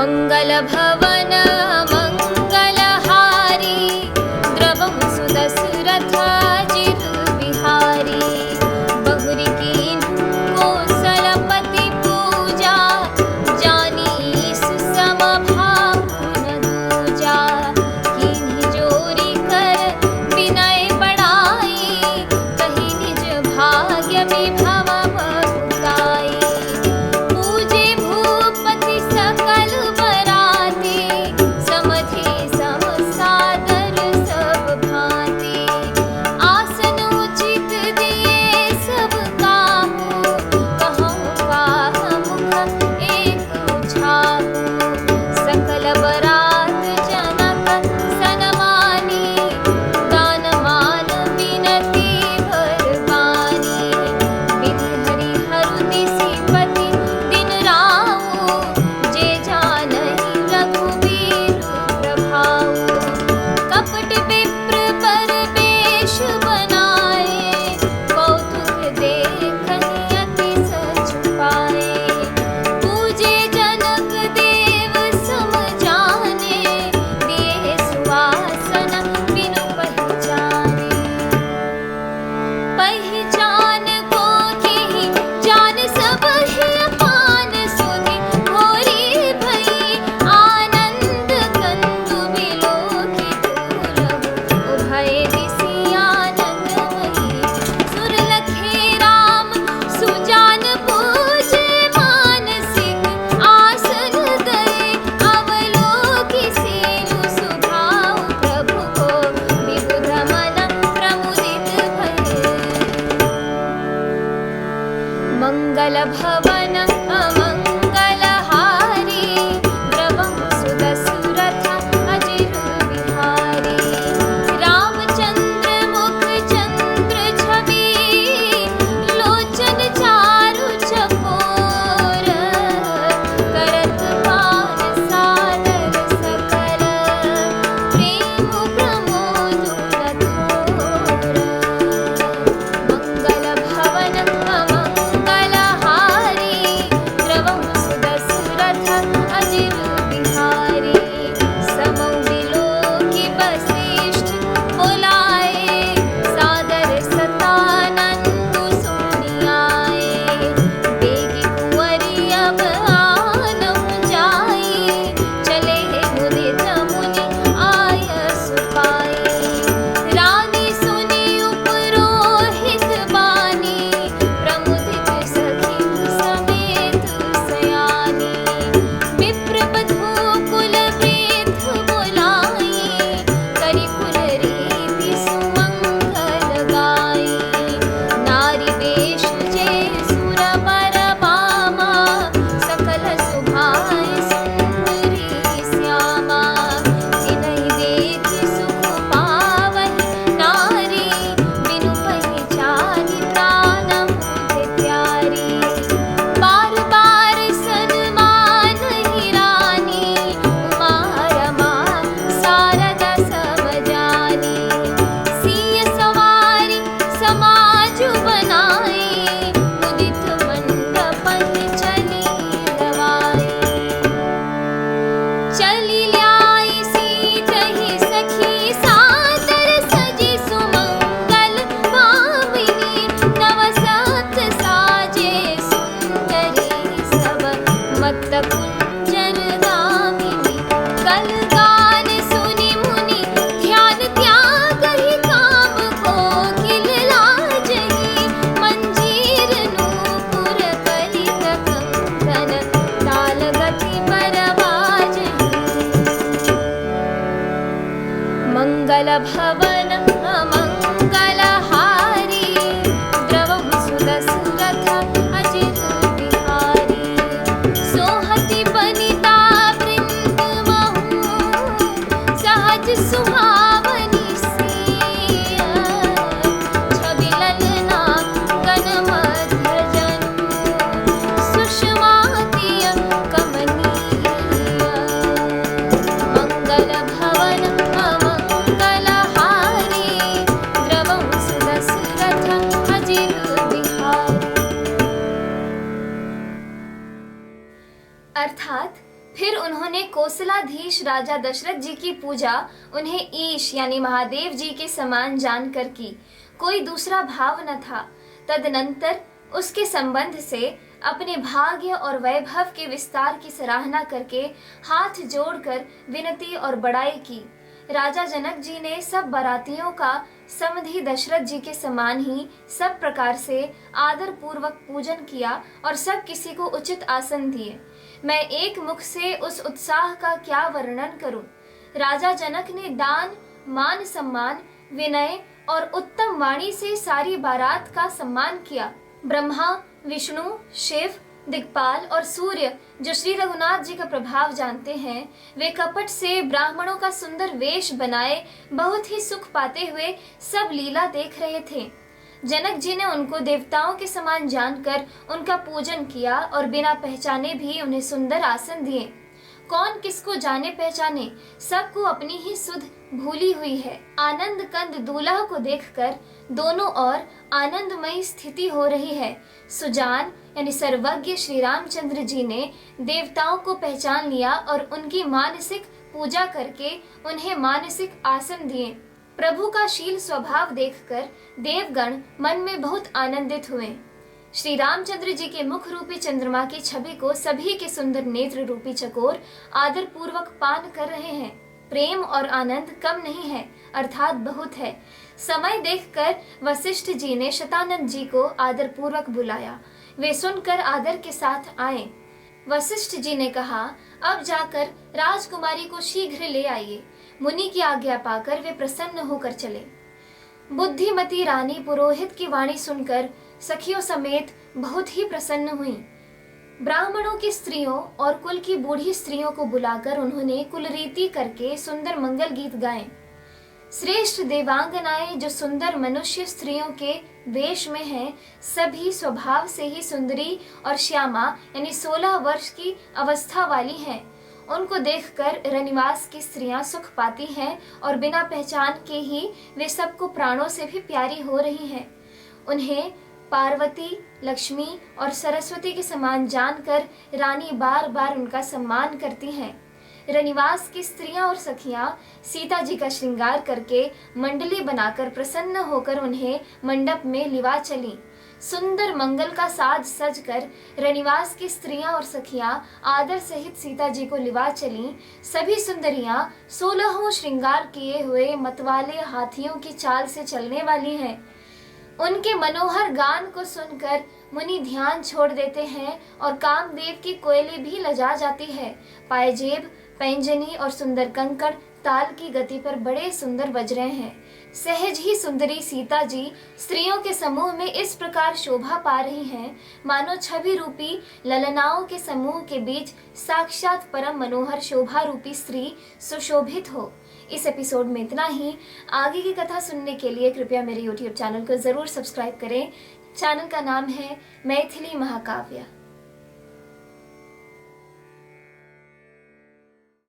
मंगल भवन मंगलहारी द्रवहु सुदशरथ अजिर बिहारी बहुरी कीन्हु कोसलपति पूजा जानी सुसम भाव न दूजा कीन्हि जोरी कर विनय बड़ाई कही निज भाग्य विभव बहुताई पूजे भूपति सकल बराती समझ फिर उन्होंने कोसलाधीश राजा दशरथ जी की पूजा उन्हें ईश यानी महादेव जी के समान जानकर की, कोई दूसरा भाव न था। तदनंतर उसके संबंध से अपने भाग्य और वैभव के विस्तार की सराहना करके हाथ जोड़कर विनती और बड़ाई की। राजा जनक जी ने सब बारातियों का समधि दशरथ जी के समान ही सब प्रकार से आदर पूर्वक पूजन किया और सब किसी को उचित आसन दिए। मैं एक मुख से उस उत्साह का क्या वर्णन करूं। राजा जनक ने दान, मान सम्मान, विनय और उत्तम वाणी से सारी बारात का सम्मान किया। ब्रह्मा, विष्णु, शिव, दिक्पाल और सूर्य जो श्री रघुनाथ जी का प्रभाव जानते हैं, वे कपट से ब्राह्मणों का सुंदर वेश बनाए बहुत ही सुख पाते हुए सब लीला देख रहे थे। जनक जी ने उनको देवताओं के समान जानकर उनका पूजन किया और बिना पहचाने भी उन्हें सुंदर आसन दिए। कौन किसको जाने पहचाने, सबको अपनी ही सुध भूली हुई है। आनंद कंद दूल्हा को देखकर दोनों ओर आनंदमयी स्थिति हो रही है। सुजान यानी सर्वज्ञ श्री रामचंद्र जी ने देवताओं को पहचान लिया और उनकी मानसिक पूजा करके उन्हें मानसिक आसन दिए। प्रभु का शील स्वभाव देखकर देवगण मन में बहुत आनंदित हुए। श्री रामचंद्र जी के मुख रूपी चंद्रमा की छवि को सभी के सुंदर नेत्र रूपी चकोर आदर पूर्वक पान कर रहे हैं। प्रेम और आनंद कम नहीं है, अर्थात बहुत है। समय देखकर वशिष्ठ जी ने शतानंद जी को आदर पूर्वक बुलाया। वे सुनकर आदर के साथ आए। वशिष्ठ जी ने कहा, अब जाकर राजकुमारी को शीघ्र ले आइए। मुनि की आज्ञा पाकर वे प्रसन्न होकर चले। बुद्धिमती रानी पुरोहित की वाणी सुनकर सखियों समेत बहुत ही प्रसन्न हुई। ब्राह्मणों की स्त्रियों और कुल की बूढ़ी स्त्रियों को बुलाकर उन्होंने कुलरीति करके सुंदर मंगल गीत गाए। श्रेष्ठ देवांगनाएं जो सुंदर मनुष्य स्त्रियों के वेश में हैं, सभी स्वभाव से ही सुंदरी और श्यामा यानी 16 वर्ष की अवस्था वाली हैं। उनको देखकर रनिवास की स्त्रियां सुख पाती हैं और बिना पहचान के ही वे सबको प्राणों से भी प्यारी हो रही हैं। उन्हें पार्वती, लक्ष्मी और सरस्वती के समान जानकर रानी बार बार उनका सम्मान करती हैं। रनिवास की स्त्रियां और सखियां सीता जी का श्रृंगार करके मंडली बनाकर प्रसन्न होकर उन्हें मंडप में लिवा चली। सुंदर मंगल का साज सजकर रनिवास की स्त्रियां और सखियां आदर सहित सीता जी को लिवा चली। सभी सुंदरियां 16 श्रृंगार किए हुए मतवाले हाथियों की चाल से चलने वाली हैं। उनके मनोहर गान को सुनकर मुनि ध्यान छोड़ देते हैं और कामदेव की कोयली भी लजा जाती है। पायजेब, पैंजनी और सुंदर कंकड़ ताल की गति पर बड़े सुंदर बज रहे हैं। सहज ही सुंदरी सीता जी स्त्रियों के समूह में इस प्रकार शोभा पा रही हैं, मानो छवि रूपी ललनाओं के समूह के बीच साक्षात परम मनोहर शोभा रूपी स्त्री सुशोभित हो। इस एपिसोड में इतना ही। आगे की कथा सुनने के लिए कृपया मेरे YouTube चैनल को जरूर सब्सक्राइब करें। चैनल का नाम है मैथिली महाकाव्य।